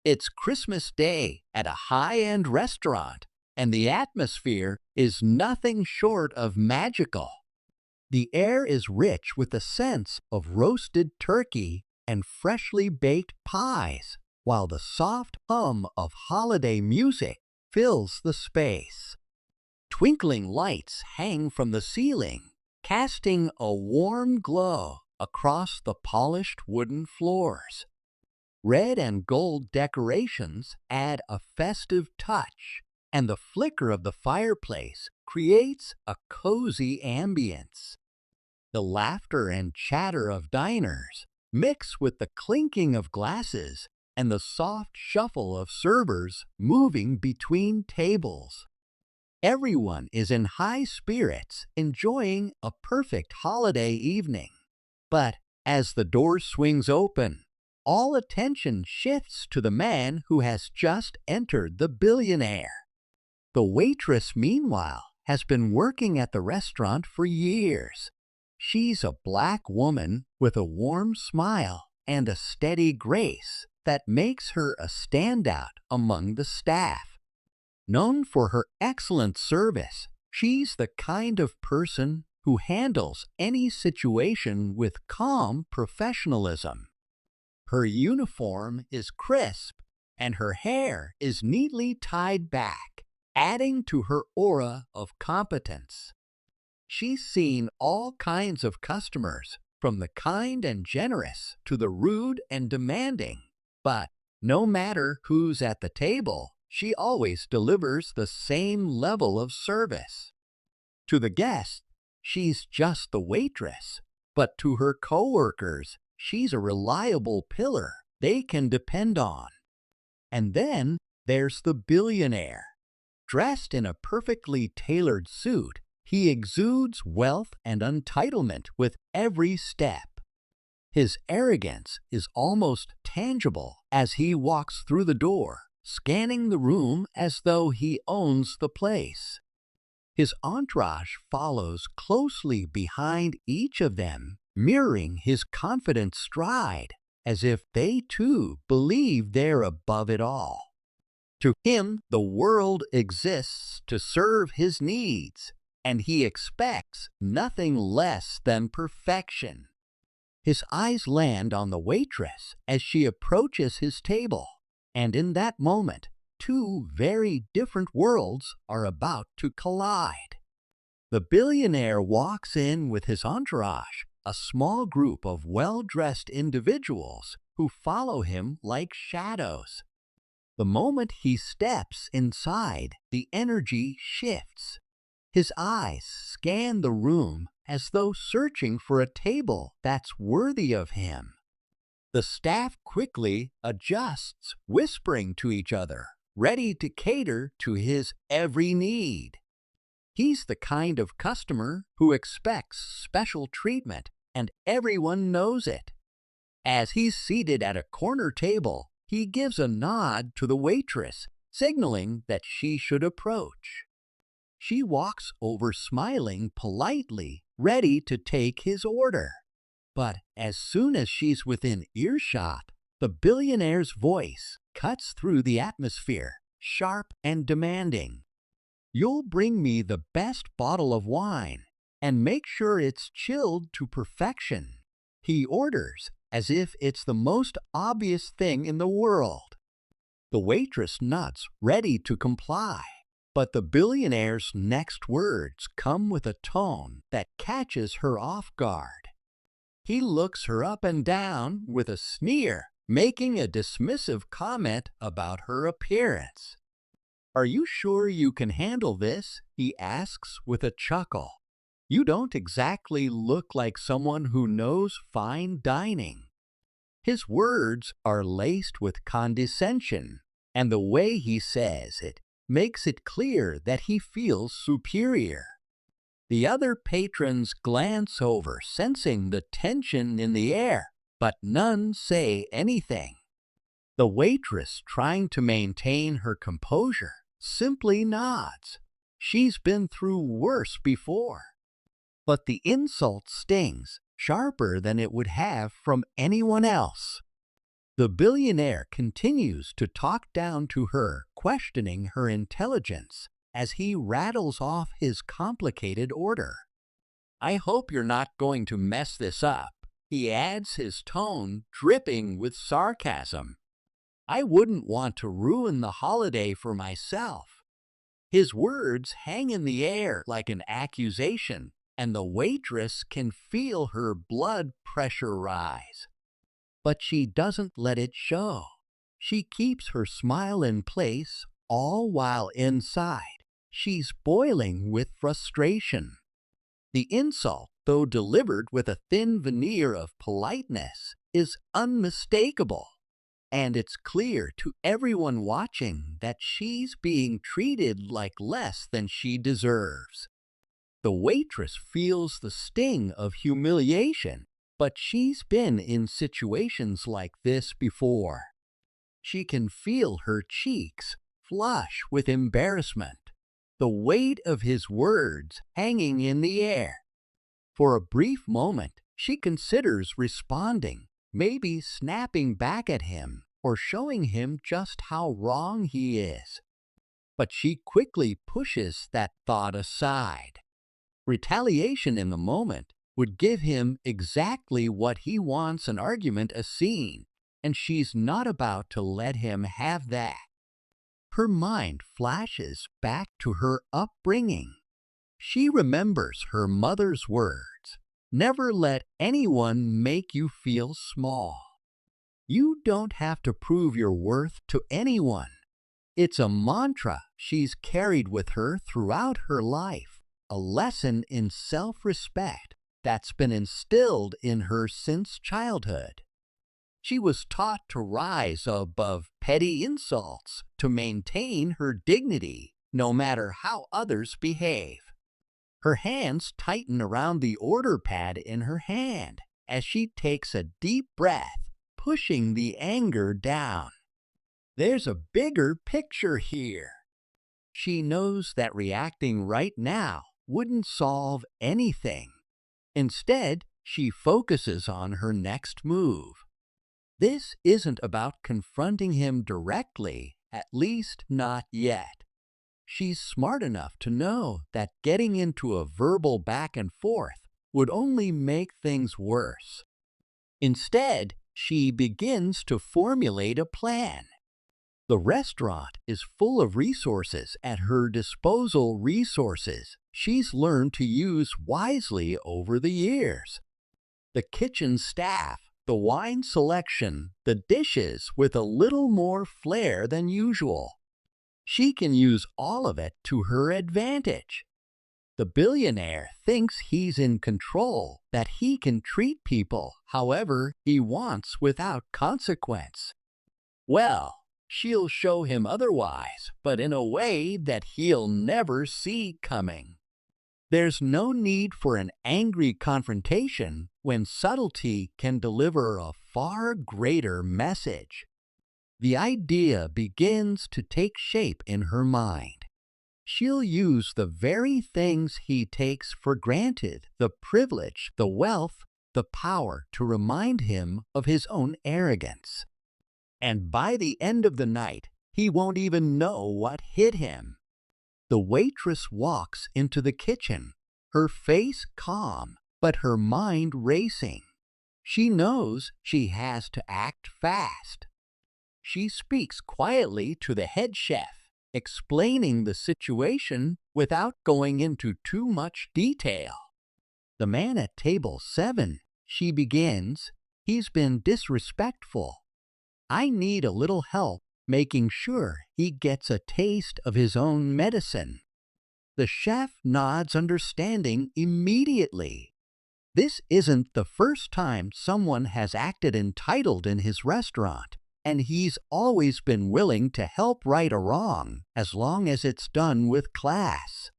It's Christmas Day at a high-end restaurant, and the atmosphere is nothing short of magical. The air is rich with the sense of roasted turkey and freshly baked pies, while the soft hum of holiday music fills the space. Twinkling lights hang from the ceiling, casting a warm glow across the polished wooden floors. Red and gold decorations add a festive touch, and the flicker of the fireplace creates a cozy ambience. The laughter and chatter of diners mix with the clinking of glasses and the soft shuffle of servers moving between tables. Everyone is in high spirits, enjoying a perfect holiday evening. But as the door swings open, all attention shifts to the man who has just entered the Billionaire. The waitress, meanwhile, has been working at the restaurant for years. She's a black woman with a warm smile and a steady grace that makes her a standout among the staff. Known for her excellent service, she's the kind of person who handles any situation with calm professionalism. Her uniform is crisp, and her hair is neatly tied back, adding to her aura of competence. She's seen all kinds of customers, from the kind and generous to the rude and demanding. But no matter who's at the table, she always delivers the same level of service. To the guests, she's just the waitress, but to her coworkers, she's a reliable pillar they can depend on. And then there's the billionaire. Dressed in a perfectly tailored suit, he exudes wealth and entitlement with every step. His arrogance is almost tangible as he walks through the door, scanning the room as though he owns the place. His entourage follows closely behind each of them, mirroring his confident stride, as if they too believe they're above it all. To him, the world exists to serve his needs, and he expects nothing less than perfection. His eyes land on the waitress as she approaches his table, and in that moment, two very different worlds are about to collide. The billionaire walks in with his entourage, a small group of well-dressed individuals who follow him like shadows. The moment he steps inside, the energy shifts. His eyes scan the room as though searching for a table that's worthy of him. The staff quickly adjusts, whispering to each other, ready to cater to his every need. He's the kind of customer who expects special treatment, and everyone knows it. As he's seated at a corner table, he gives a nod to the waitress, signaling that she should approach. She walks over smiling politely, ready to take his order. But as soon as she's within earshot, the billionaire's voice cuts through the atmosphere, sharp and demanding. "You'll bring me the best bottle of wine, and make sure it's chilled to perfection," he orders, as if it's the most obvious thing in the world. The waitress nods, ready to comply. But the billionaire's next words come with a tone that catches her off guard. He looks her up and down with a sneer, making a dismissive comment about her appearance. "Are you sure you can handle this?" he asks with a chuckle. "You don't exactly look like someone who knows fine dining." His words are laced with condescension, and the way he says it makes it clear that he feels superior. The other patrons glance over, sensing the tension in the air, but none say anything. The waitress, trying to maintain her composure, simply nods. She's been through worse before. But the insult stings, sharper than it would have from anyone else. The billionaire continues to talk down to her, questioning her intelligence as he rattles off his complicated order. "I hope you're not going to mess this up," he adds, his tone dripping with sarcasm. "I wouldn't want to ruin the holiday for myself." His words hang in the air like an accusation, and the waitress can feel her blood pressure rise. But she doesn't let it show. She keeps her smile in place, all while inside she's boiling with frustration. The insult, though delivered with a thin veneer of politeness, is unmistakable, and it's clear to everyone watching that she's being treated like less than she deserves. The waitress feels the sting of humiliation, but she's been in situations like this before. She can feel her cheeks flush with embarrassment, the weight of his words hanging in the air. For a brief moment, she considers responding, maybe snapping back at him or showing him just how wrong he is. But she quickly pushes that thought aside. Retaliation in the moment would give him exactly what he wants: an argument, a scene, and she's not about to let him have that. Her mind flashes back to her upbringing. She remembers her mother's words: "Never let anyone make you feel small. You don't have to prove your worth to anyone." It's a mantra she's carried with her throughout her life, a lesson in self-respect that's been instilled in her since childhood. She was taught to rise above petty insults, to maintain her dignity no matter how others behave. Her hands tighten around the order pad in her hand as she takes a deep breath, pushing the anger down. There's a bigger picture here. She knows that reacting right now wouldn't solve anything. Instead, she focuses on her next move. This isn't about confronting him directly, at least not yet. She's smart enough to know that getting into a verbal back and forth would only make things worse. Instead, she begins to formulate a plan. The restaurant is full of resources at her disposal, resources she's learned to use wisely over the years. The kitchen staff, the wine selection, the dishes with a little more flair than usual. She can use all of it to her advantage. The billionaire thinks he's in control, that he can treat people however he wants without consequence. Well, she'll show him otherwise, but in a way that he'll never see coming. There's no need for an angry confrontation when subtlety can deliver a far greater message. The idea begins to take shape in her mind. She'll use the very things he takes for granted: the privilege, the wealth, the power, to remind him of his own arrogance. And by the end of the night, he won't even know what hit him. The waitress walks into the kitchen, her face calm, but her mind racing. She knows she has to act fast. She speaks quietly to the head chef, explaining the situation without going into too much detail. "The man at table 7, she begins, "he's been disrespectful. I need a little help making sure he gets a taste of his own medicine." The chef nods understanding immediately. This isn't the first time someone has acted entitled in his restaurant, and he's always been willing to help right a wrong as long as it's done with class.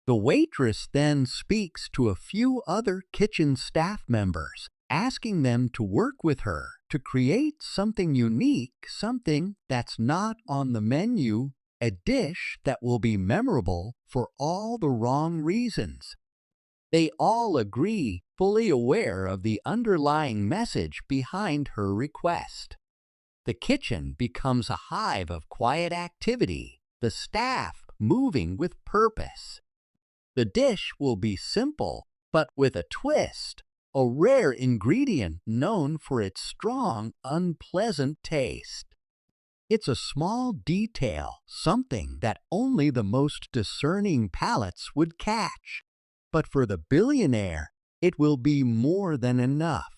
The waitress then speaks to a few other kitchen staff members, asking them to work with her to create something unique, something that's not on the menu, a dish that will be memorable for all the wrong reasons. They all agree, fully aware of the underlying message behind her request. The kitchen becomes a hive of quiet activity, the staff moving with purpose. The dish will be simple, but with a twist, a rare ingredient known for its strong, unpleasant taste. It's a small detail, something that only the most discerning palates would catch. But for the billionaire, it will be more than enough.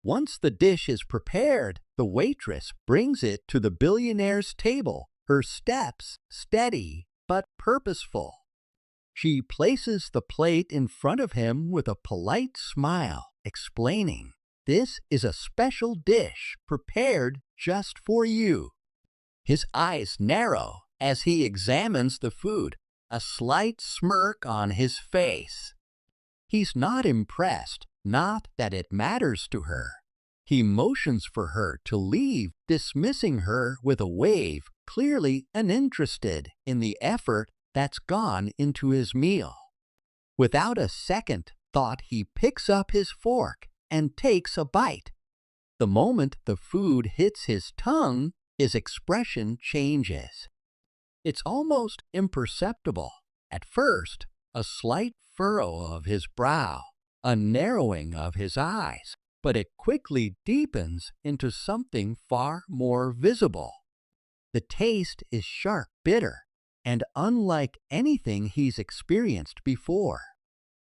Once the dish is prepared, the waitress brings it to the billionaire's table, her steps steady but purposeful. She places the plate in front of him with a polite smile, explaining, "This is a special dish prepared just for you." His eyes narrow as he examines the food, a slight smirk on his face. He's not impressed, not that it matters to her. He motions for her to leave, dismissing her with a wave, clearly uninterested in the effort that's gone into his meal. Without a second thought, he picks up his fork and takes a bite. The moment the food hits his tongue, his expression changes. It's almost imperceptible. At first, a slight furrow of his brow, a narrowing of his eyes, but it quickly deepens into something far more visible. The taste is sharp, bitter, and unlike anything he's experienced before.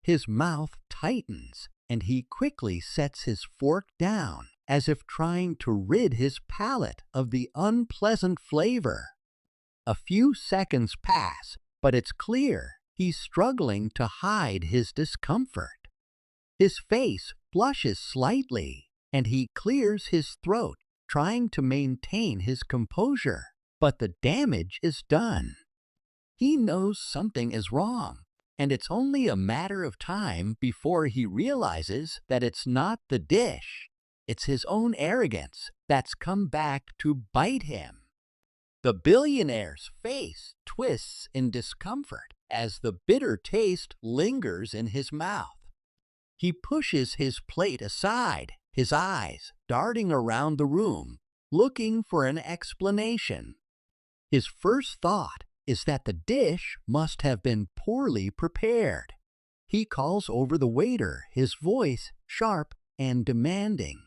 His mouth tightens, and he quickly sets his fork down, as if trying to rid his palate of the unpleasant flavor. A few seconds pass, but it's clear he's struggling to hide his discomfort. His face flushes slightly, and he clears his throat, trying to maintain his composure. But the damage is done. He knows something is wrong, and it's only a matter of time before he realizes that it's not the dish. It's his own arrogance that's come back to bite him. The billionaire's face twists in discomfort as the bitter taste lingers in his mouth. He pushes his plate aside, his eyes darting around the room, looking for an explanation. His first thought is that the dish must have been poorly prepared. He calls over the waiter, his voice sharp and demanding.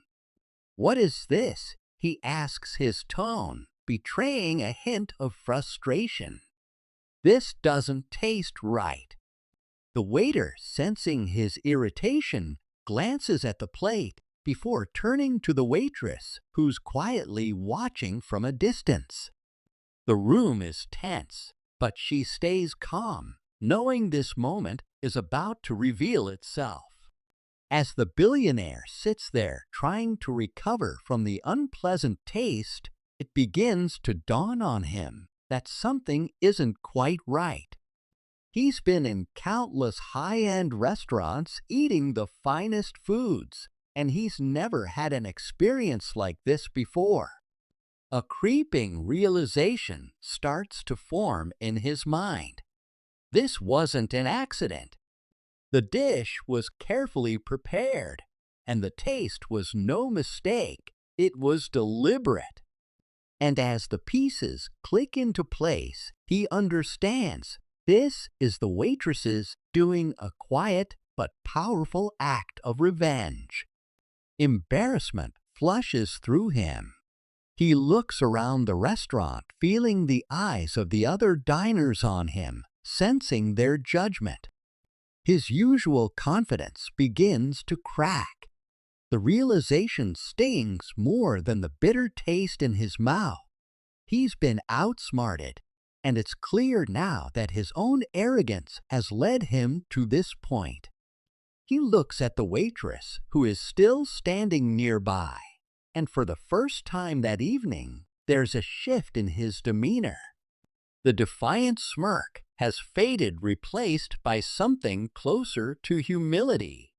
"What is this?" he asks, his tone betraying a hint of frustration. "This doesn't taste right." The waiter, sensing his irritation, glances at the plate before turning to the waitress, who's quietly watching from a distance. The room is tense, but she stays calm, knowing this moment is about to reveal itself. As the billionaire sits there trying to recover from the unpleasant taste, it begins to dawn on him that something isn't quite right. He's been in countless high-end restaurants eating the finest foods, and he's never had an experience like this before. A creeping realization starts to form in his mind. This wasn't an accident. The dish was carefully prepared, and the taste was no mistake. It was deliberate. And as the pieces click into place, he understands this is the waitress's doing a quiet but powerful act of revenge. Embarrassment flushes through him. He looks around the restaurant, feeling the eyes of the other diners on him, sensing their judgment. His usual confidence begins to crack. The realization stings more than the bitter taste in his mouth. He's been outsmarted, and it's clear now that his own arrogance has led him to this point. He looks at the waitress, who is still standing nearby, and for the first time that evening, there's a shift in his demeanor. The defiant smirk has faded, replaced by something closer to humility.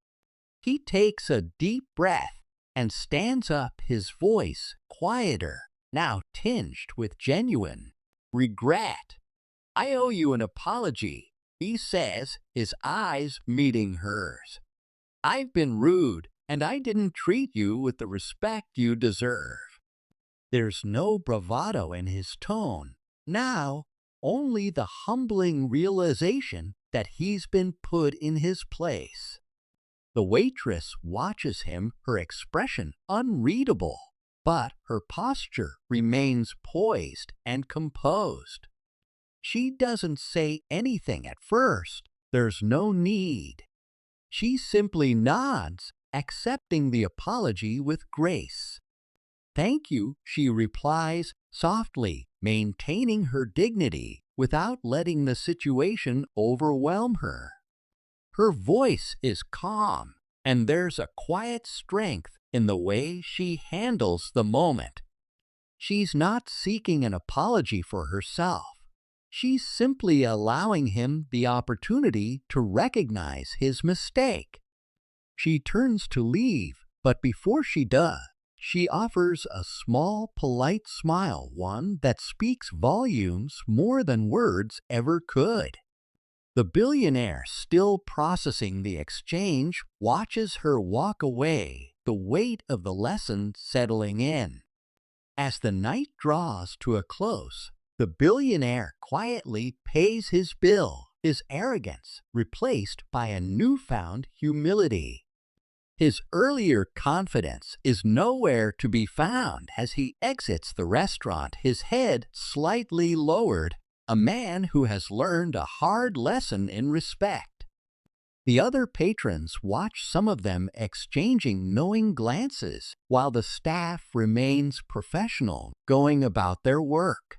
He takes a deep breath and stands up, his voice quieter, now tinged with genuine regret. "I owe you an apology," he says, his eyes meeting hers. "I've been rude, and I didn't treat you with the respect you deserve." There's no bravado in his tone. Now, only the humbling realization that he's been put in his place. The waitress watches him, her expression unreadable, but her posture remains poised and composed. She doesn't say anything at first. There's no need. She simply nods, accepting the apology with grace. "Thank you," she replies softly, maintaining her dignity without letting the situation overwhelm her. Her voice is calm, and there's a quiet strength in the way she handles the moment. She's not seeking an apology for herself. She's simply allowing him the opportunity to recognize his mistake. She turns to leave, but before she does, she offers a small, polite smile, one that speaks volumes more than words ever could. The billionaire, still processing the exchange, watches her walk away, the weight of the lesson settling in. As the night draws to a close, the billionaire quietly pays his bill, his arrogance replaced by a newfound humility. His earlier confidence is nowhere to be found as he exits the restaurant, his head slightly lowered, a man who has learned a hard lesson in respect. The other patrons watch, some of them exchanging knowing glances, while the staff remains professional, going about their work.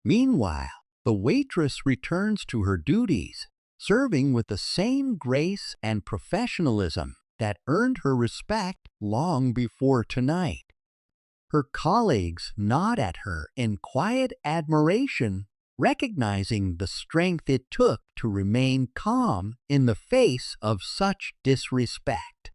Meanwhile, the waitress returns to her duties, serving with the same grace and professionalism that earned her respect long before tonight. Her colleagues nod at her in quiet admiration, recognizing the strength it took to remain calm in the face of such disrespect.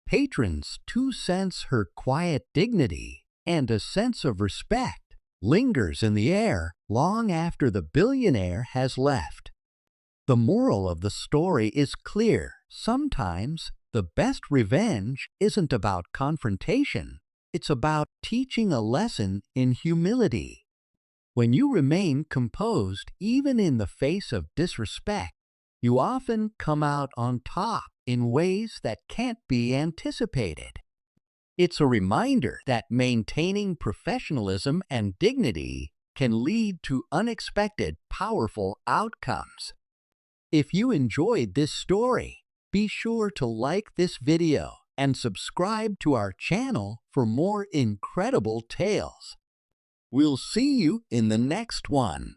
Patrons too sense her quiet dignity, and a sense of respect lingers in the air long after the billionaire has left. The moral of the story is clear. Sometimes the best revenge isn't about confrontation, it's about teaching a lesson in humility. When you remain composed, even in the face of disrespect, you often come out on top in ways that can't be anticipated. It's a reminder that maintaining professionalism and dignity can lead to unexpected, powerful outcomes. If you enjoyed this story, be sure to like this video and subscribe to our channel for more incredible tales. We'll see you in the next one.